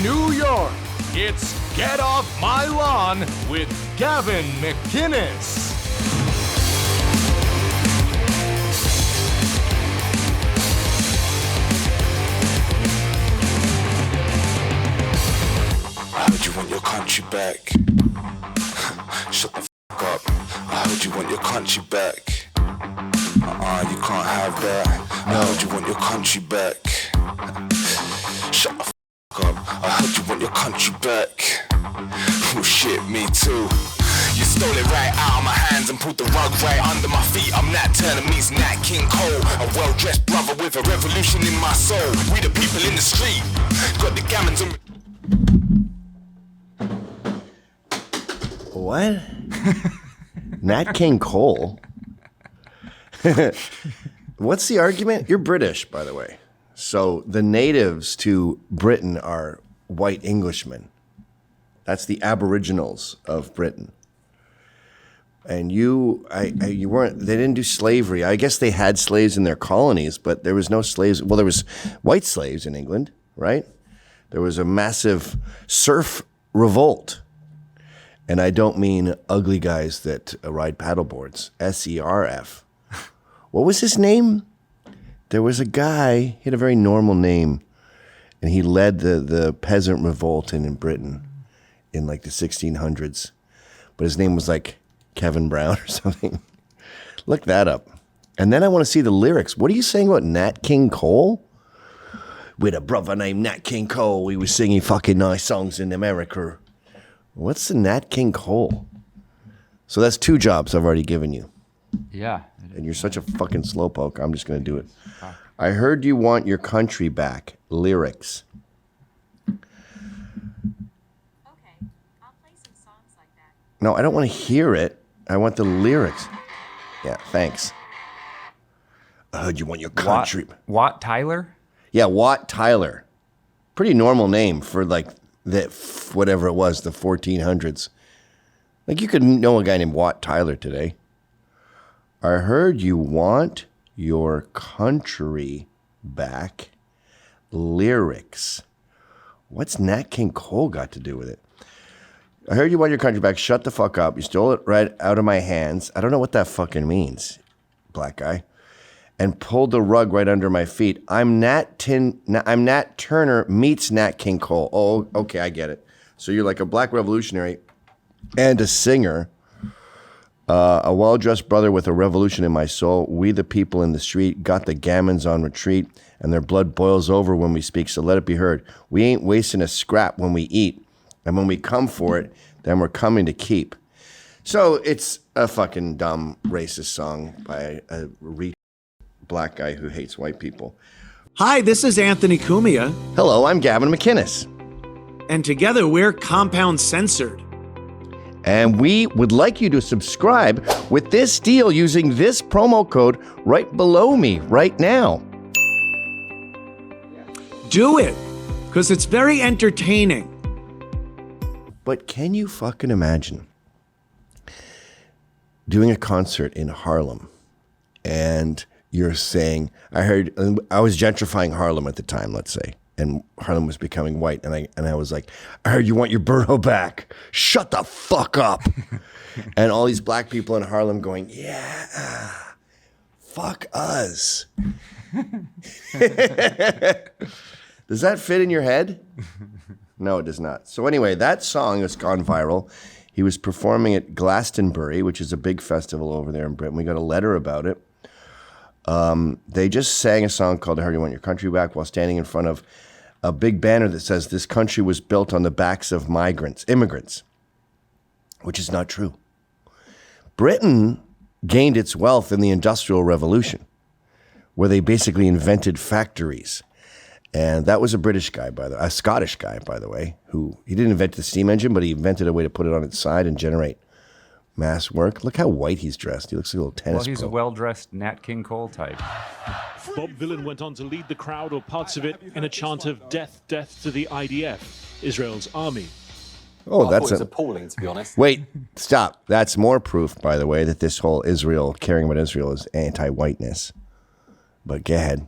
New York, it's Get Off My Lawn with Gavin McInnes. I heard you want your country back. Shut the f*** up. I heard you want your country back. You can't have that. I heard you want your country back. Shut the f*** up. I heard you want your country back. Oh shit, me too. You stole it right out of my hands and pulled the rug right under my feet. I'm Nat Turner meets Nat King Cole, a well-dressed brother with a revolution in my soul. We the people in the street, got the gammons on. What? Nat King Cole? What's the argument? You're British, by the way. So the natives to Britain are white Englishmen. That's the aboriginals of Britain. And you weren't, they didn't do slavery. I guess they had slaves in their colonies, but there was no slaves. Well, there was white slaves in England, right? There was a massive serf revolt. And I don't mean ugly guys that ride paddleboards. SERF. What was his name? There was a guy, he had a very normal name, and he led the peasant revolt in Britain in like the 1600s. But his name was like Kevin Brown or something. Look that up. And then I want to see the lyrics. What are you saying about Nat King Cole? With a brother named Nat King Cole, we were singing fucking nice songs in America. What's the Nat King Cole? So that's 2 jobs I've already given you. Yeah. And you're such a fucking slowpoke. I'm just going to do it. I heard you want your country back. Lyrics. Okay, I'll play some songs like that. No, I don't want to hear it. I want the lyrics. Yeah, thanks. I heard you want your country. Watt Tyler? Yeah, Watt Tyler. Pretty normal name for like that, whatever it was, the 1400s. Like you could know a guy named Watt Tyler today. I heard you want your country back. Lyrics. What's Nat King Cole got to do with it? I heard you want your country back. Shut the fuck up. You stole it right out of my hands. I don't know what that fucking means, black guy. And pulled the rug right under my feet. I'm Nat Turner meets Nat King Cole. Oh, okay, I get it. So you're like a black revolutionary and a singer. A well-dressed brother with a revolution in my soul. We the people in the street got the gammons on retreat, and their blood boils over when we speak, so let it be heard. We ain't wasting a scrap when we eat, and when we come for it, then we're coming to keep. So it's a fucking dumb racist song by a black guy who hates white people. Hi, this is Anthony Cumia. Hello, I'm Gavin McInnes. And together we're Compound Censored. And we would like you to subscribe with this deal using this promo code right below me right now. Do it, because it's very entertaining. But can you fucking imagine doing a concert in Harlem and you're saying, I was gentrifying Harlem at the time, let's say, and Harlem was becoming white, and I was like, I heard you want your borough back. Shut the fuck up. And all these black people in Harlem going, yeah, fuck us. Does that fit in your head? No, it does not. So anyway, that song has gone viral. He was performing at Glastonbury, which is a big festival over there in Britain. We got a letter about it. They just sang a song called I Heard You Want Your Country Back while standing in front of a big banner that says this country was built on the backs of immigrants, which is not true. Britain gained its wealth in the Industrial Revolution, where they basically invented factories. And that was a British guy, a Scottish guy, by the way, who he didn't invent the steam engine, but he invented a way to put it on its side and generate mass work. Look how white he's dressed. He looks like a little tennis Well, he's pro. a well-dressed Nat King Cole type. Bob Vylan went on to lead the crowd, or parts of it, in a chant of death, death to the IDF, Israel's army. Oh, that's appalling, to be honest. Wait, stop. That's more proof, by the way, that this whole caring about Israel is anti-whiteness. But go ahead.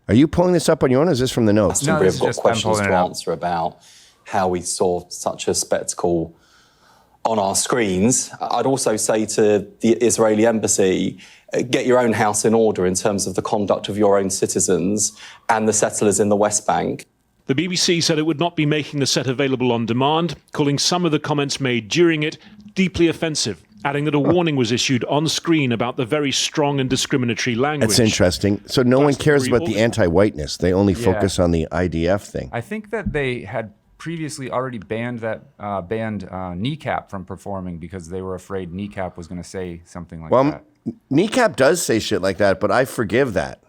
Are you pulling this up on your own, or is this from the notes? No, We've this is got just I'm questions pulling to it up. answer about how we saw such a spectacle on our screens. I'd also say to the Israeli embassy, get your own house in order in terms of the conduct of your own citizens and the settlers in the West Bank. The BBC said it would not be making the set available on demand, calling some of the comments made during it deeply offensive, adding that a warning was issued on screen about the very strong and discriminatory language. That's interesting. So no one cares about the Glastonbury- anti-whiteness. They only focus on the IDF thing. I think that they had previously already banned Kneecap from performing because they were afraid Kneecap was going to say something like that. Kneecap does say shit like that, but I forgive that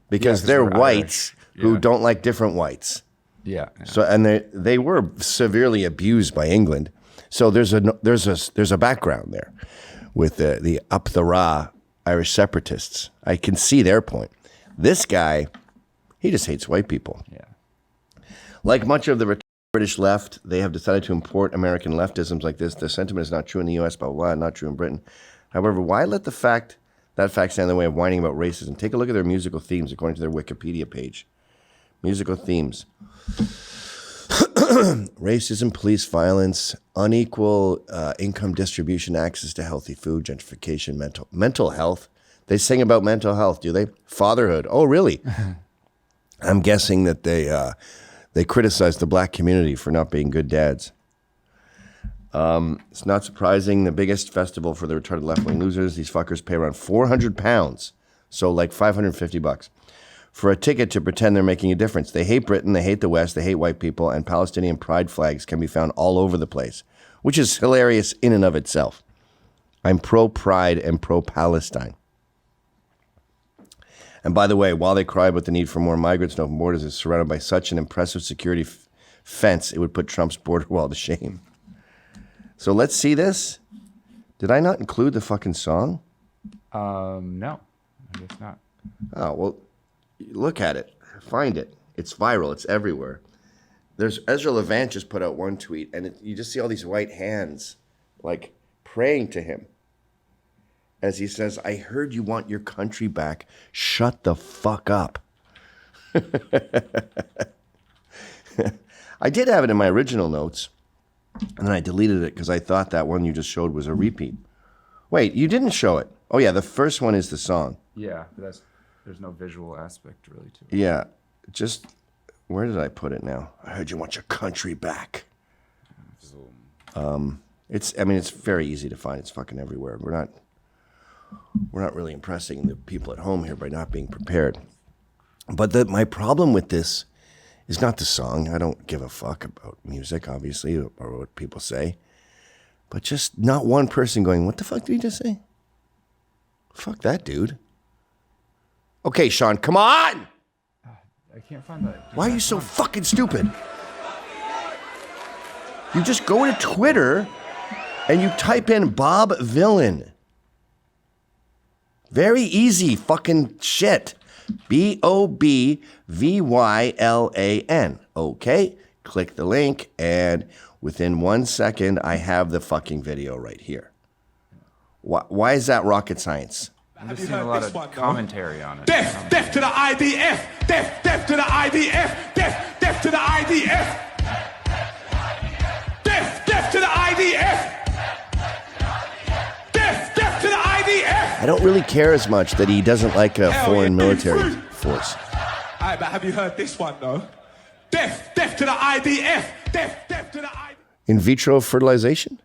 because 'cause they're they're whites Irish. who Yeah. don't like different whites. Yeah. So and they were severely abused by England. So there's a background there with the up the Ra Irish separatists. I can see their point. This guy, he just hates white people. Yeah. Like much of the British left, they have decided to import American leftisms like this. The sentiment is not true in the U.S., blah, blah, blah, not true in Britain. However, why let that fact stand in the way of whining about racism? Take a look at their musical themes according to their Wikipedia page. Musical themes. Racism, police violence, unequal income distribution, access to healthy food, gentrification, mental health. They sing about mental health, do they? Fatherhood. Oh, really? I'm guessing that they criticize the black community for not being good dads. It's not surprising. The biggest festival for the retarded left-wing losers, these fuckers pay around £400, so like $550, for a ticket to pretend they're making a difference. They hate Britain, they hate the West, they hate white people, and Palestinian pride flags can be found all over the place, which is hilarious in and of itself. I'm pro-pride and pro-Palestine. And by the way, while they cry about the need for more migrants and open borders, it's surrounded by such an impressive security fence, it would put Trump's border wall to shame. So let's see this. Did I not include the fucking song? No, I guess not. Oh, well, look at it. Find it. It's viral. It's everywhere. There's Ezra Levant just put out one tweet, and you just see all these white hands, like, praying to him. As he says, I heard you want your country back. Shut the fuck up. I did have it in my original notes, and then I deleted it because I thought that one you just showed was a repeat. Wait, you didn't show it. Oh, yeah, the first one is the song. Yeah, but there's no visual aspect really to it. Yeah, just, where did I put it now? I heard you want your country back. It's very easy to find. It's fucking everywhere. We're not really impressing the people at home here by not being prepared. But my problem with this is not the song. I don't give a fuck about music, obviously, or what people say. But just not one person going, what the fuck did he just say? Fuck that dude. Okay, Sean, come on! I can't find that. Why are you so fucking stupid? You just go to Twitter and you type in Bob Vylan. Very easy fucking shit. BOBVYLAN. Okay? Click the link, and within 1 second, I have the fucking video right here. Why is that rocket science? I'm just seeing a lot of commentary on it. Death to the IDF! Death to the IDF! Death to the IDF! Death to the IDF! Death to the IDF! I don't really care as much that he doesn't like a foreign military force. Alright, but have you heard this one though? Death to the IDF! Death to the IDF! In vitro fertilization?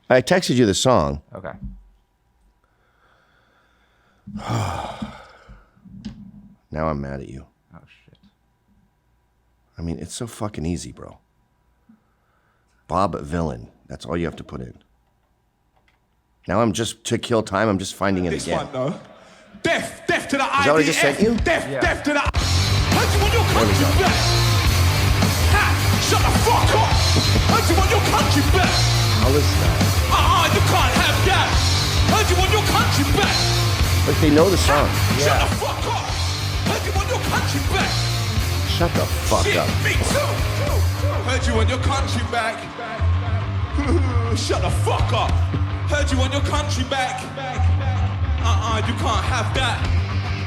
I texted you the song. Okay. Now I'm mad at you. Oh, shit. I mean, it's so fucking easy, bro. Bob Vylan. That's all you have to put in. Now to kill time, I'm just finding it This again. one though. Death to the IDF! Is that what I just sent you? Death to the... Heard you want your country back! Ha! Shut the fuck up! Heard you want your country back! How is that? You can't have that! Heard you want your country back! Like they know the song. Shut the fuck up! Heard you want your country back! Shut the fuck Shit, up. me too! Heard you want your country back! Shut the fuck up! Heard you want your country back! You can't have that!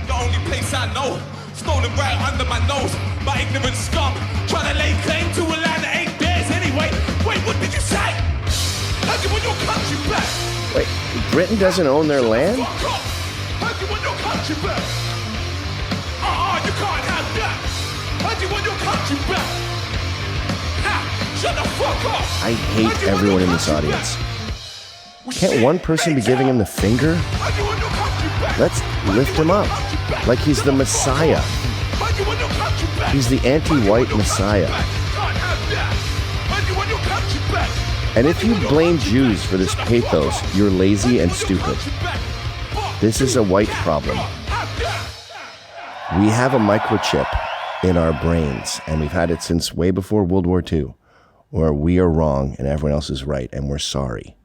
The only place I know stolen right under my nose by ignorant scum, trying to lay claim to a land that ain't theirs anyway. Wait, what did you say? How'd you want your country back? Wait, Britain doesn't own their land? Fuck off! How'd you want your country back? You can't have that! How'd you want your country back? Ha! Shut the fuck up! I hate everyone in this audience. Can't one person be giving him the finger? Let's lift him up like he's the Messiah. He's the anti-white Messiah. And if you blame Jews for this pathos, you're lazy and stupid. This is a white problem. We have a microchip in our brains, and we've had it since way before World War II, where we are wrong and everyone else is right, and we're sorry.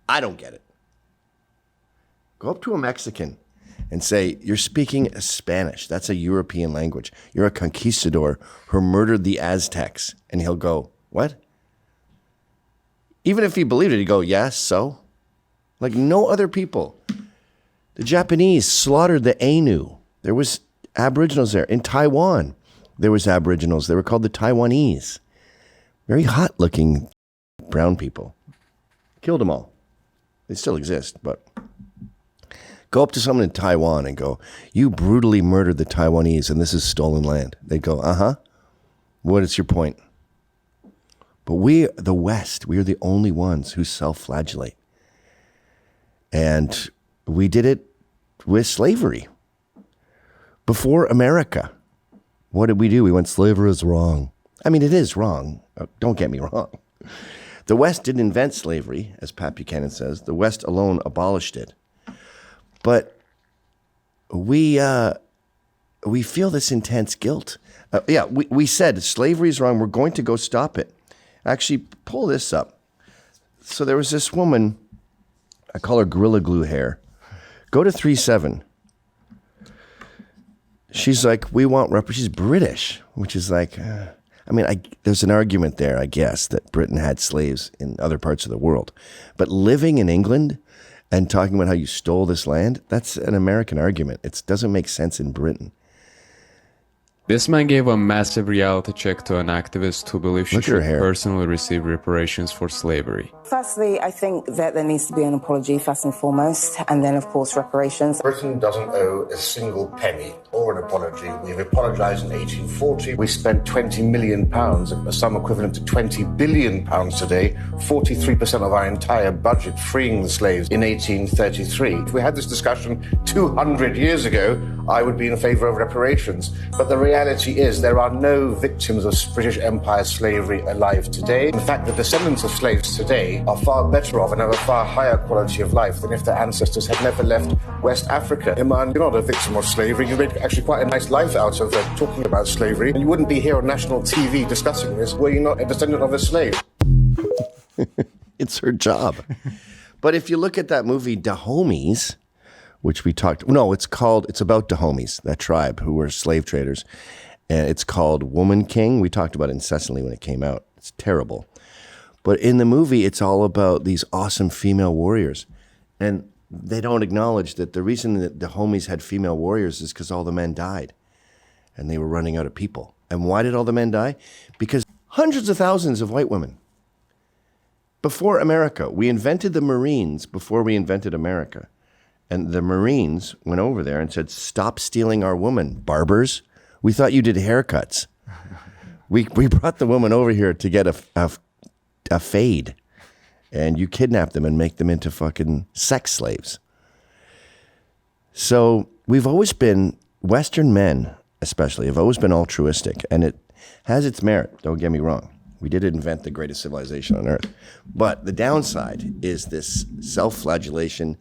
I don't get it. Go up to a Mexican and say, you're speaking Spanish. That's a European language. You're a conquistador who murdered the Aztecs. And he'll go, what? Even if he believed it, he'd go, yes, so? Like no other people. The Japanese slaughtered the Ainu. There was Aboriginals there. In Taiwan, there was Aboriginals. They were called the Taiwanese. Very hot-looking brown people. Killed them all. They still exist, but go up to someone in Taiwan and go, you brutally murdered the Taiwanese and this is stolen land. They'd go, uh-huh. What is your point? But we, the West, we are the only ones who self-flagellate. And we did it with slavery. Before America, what did we do? We went, slavery is wrong. I mean, it is wrong. Don't get me wrong. The West didn't invent slavery, as Pat Buchanan says. The West alone abolished it. But we feel this intense guilt. We said slavery is wrong. We're going to go stop it. Actually, pull this up. So there was this woman, I call her Gorilla Glue Hair. Go to 3-7. She's like, we want she's British, which is like, there's an argument there, I guess, that Britain had slaves in other parts of the world. But living in England and talking about how you stole this land, that's an American argument. It doesn't make sense in Britain. This man gave a massive reality check to an activist who believes she should personally receive reparations for slavery. Firstly, I think that there needs to be an apology first and foremost, and then, of course, reparations. Britain doesn't owe a single penny or an apology. We've apologised in 1840. We spent £20 million, a sum equivalent to £20 billion today, 43% of our entire budget freeing the slaves in 1833. If we had this discussion 200 years ago, I would be in favour of reparations. But the reality is there are no victims of British Empire slavery alive today. In fact, the descendants of slaves today are far better off and have a far higher quality of life than if their ancestors had never left West Africa. Iman, you're not a victim of slavery. You made actually quite a nice life out of talking about slavery. And you wouldn't be here on national TV discussing this were you not a descendant of a slave. It's her job. But if you look at that movie, Dahomies, which we talked, it's about Dahomies, that tribe who were slave traders. And it's called Woman King. We talked about it incessantly when it came out. It's terrible. But in the movie, it's all about these awesome female warriors. And they don't acknowledge that the reason that the Dahomies had female warriors is because all the men died. And they were running out of people. And why did all the men die? Because hundreds of thousands of white women. Before America, we invented the Marines before we invented America. And the Marines went over there and said, stop stealing our women, barbers. We thought you did haircuts. We brought the woman over here to get a fade. And you kidnap them and make them into fucking sex slaves. So we've always been, Western men especially, have always been altruistic. And it has its merit, don't get me wrong. We did invent the greatest civilization on earth. But the downside is this self-flagellation,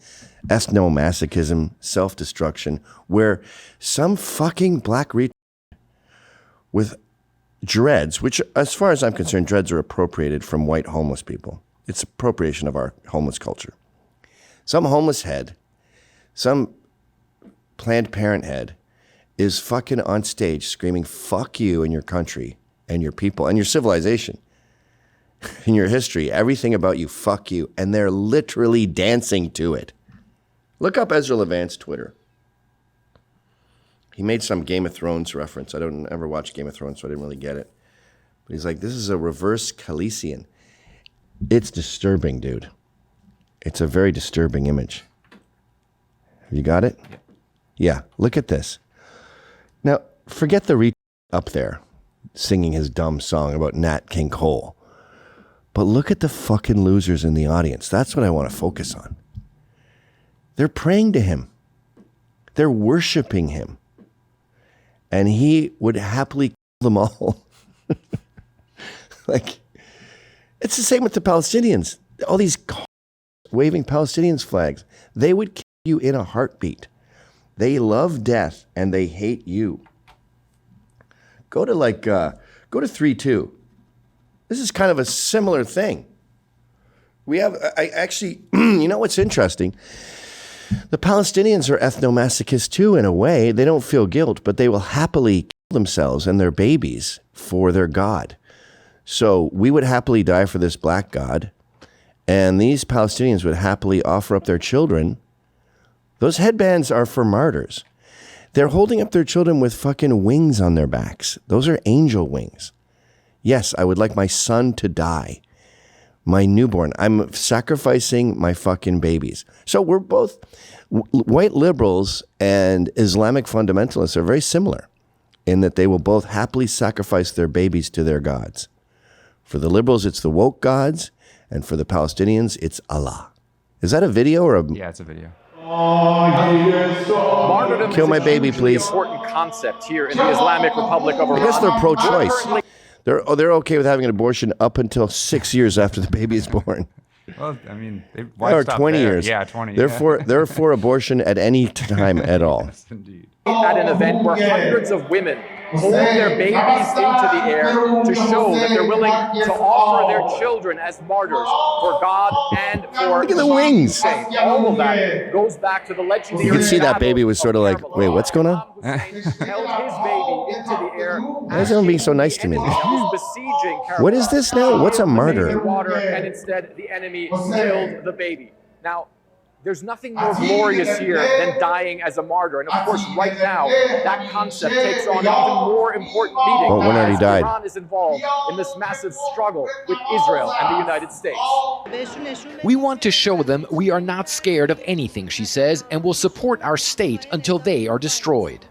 ethnomasochism, self-destruction, where some fucking black retard with dreads, which as far as I'm concerned, dreads are appropriated from white homeless people. It's appropriation of our homeless culture. Some homeless head, some Planned Parent head is fucking on stage screaming, fuck you and your country and your people and your civilization and your history, everything about you, fuck you. And they're literally dancing to it. Look up Ezra Levant's Twitter. He made some Game of Thrones reference. I don't ever watch Game of Thrones, so I didn't really get it. But he's like, this is a reverse Khaleesian. It's disturbing, dude. It's a very disturbing image. Have you got it? Yeah, look at this. Now, forget the up there singing his dumb song about Nat King Cole. But look at the fucking losers in the audience. That's what I want to focus on. They're praying to him. They're worshiping him. And he would happily kill them all. Like, it's the same with the Palestinians. All these waving Palestinians flags. They would kill you in a heartbeat. They love death and they hate you. Go to 3-2. This is kind of a similar thing. We have, you know what's interesting? The Palestinians are ethnomasochists too, in a way. They don't feel guilt, but they will happily kill themselves and their babies for their God. So we would happily die for this black God, and these Palestinians would happily offer up their children. Those headbands are for martyrs. They're holding up their children with fucking wings on their backs. Those are angel wings. Yes, I would like my son to die. My newborn. I'm sacrificing my fucking babies. So we're both, white liberals and Islamic fundamentalists are very similar in that they will both happily sacrifice their babies to their gods. For the liberals, it's the woke gods, and for the Palestinians, it's Allah. Is that a video or a... Yeah, it's a video. Martyrdom Kill my baby, please. Is an important concept here in the Islamic Republic of Iran. I guess they're pro-choice. They're okay with having an abortion up until 6 years after the baby is born. Well, I mean, or 20 years. Yeah, 20. They're for abortion at any time at all. Yes, indeed. At an event where hundreds of women hold their babies into the air to show that they're willing to offer their children as martyrs for God and for... Look at the wings. All of that goes back to the legendary... You can see that baby was sort of like, wait, what's going on? held his baby into the air. Why is everyone being so nice to me? Besieging What is this now? What's a martyr? Water, and instead the enemy killed the baby. Now, there's nothing more glorious here than dying as a martyr. And of course, right now, that concept takes on an even more important meaning. Oh, one already died. Iran is involved in this massive struggle with Israel and the United States. We want to show them we are not scared of anything, she says, and will support our state until they are destroyed.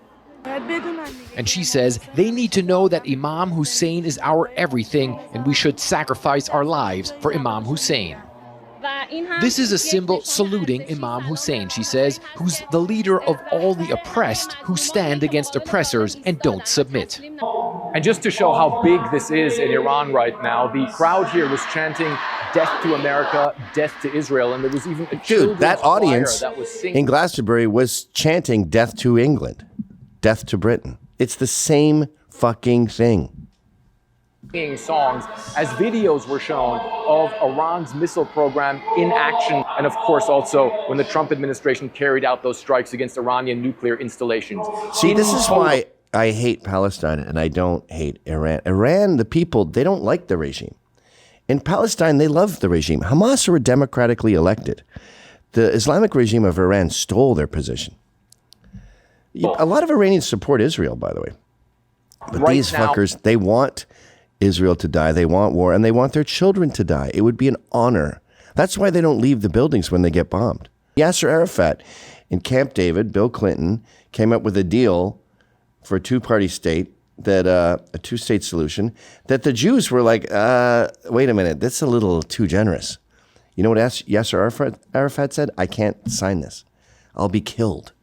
And she says they need to know that Imam Hussein is our everything, and we should sacrifice our lives for Imam Hussein. This is a symbol saluting Imam Hussein, she says, who's the leader of all the oppressed who stand against oppressors and don't submit. And just to show how big this is in Iran right now, the crowd here was chanting "Death to America, Death to Israel," and there was even a Dude, that audience that was singing in Glastonbury was chanting "Death to England, Death to Britain." It's the same fucking thing. Songs as videos were shown of Iran's missile program in action, and of course also when the Trump administration carried out those strikes against Iranian nuclear installations. See, this is why I hate Palestine and I don't hate Iran. Iran, the people, they don't like the regime. In Palestine, they love the regime. Hamas were democratically elected. The Islamic regime of Iran stole their position. A lot of Iranians support Israel, by the way. But right these now, fuckers, they want Israel to die. They want war, and they want their children to die. It would be an honor. That's why they don't leave the buildings when they get bombed. Yasser Arafat in Camp David, Bill Clinton, came up with a deal for a two-party state, that a two-state solution, that the Jews were like, wait a minute, that's a little too generous. You know what Yasser Arafat said? I can't sign this. I'll be killed.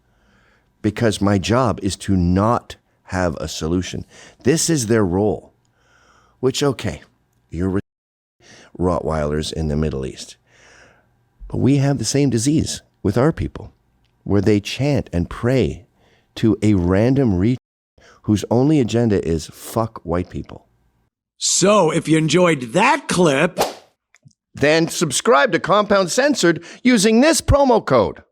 Because my job is to not have a solution. This is their role. Which, okay, you're Rottweilers in the Middle East. But we have the same disease with our people, where they chant and pray to a random whose only agenda is fuck white people. So, if you enjoyed that clip, then subscribe to Compound Censored using this promo code.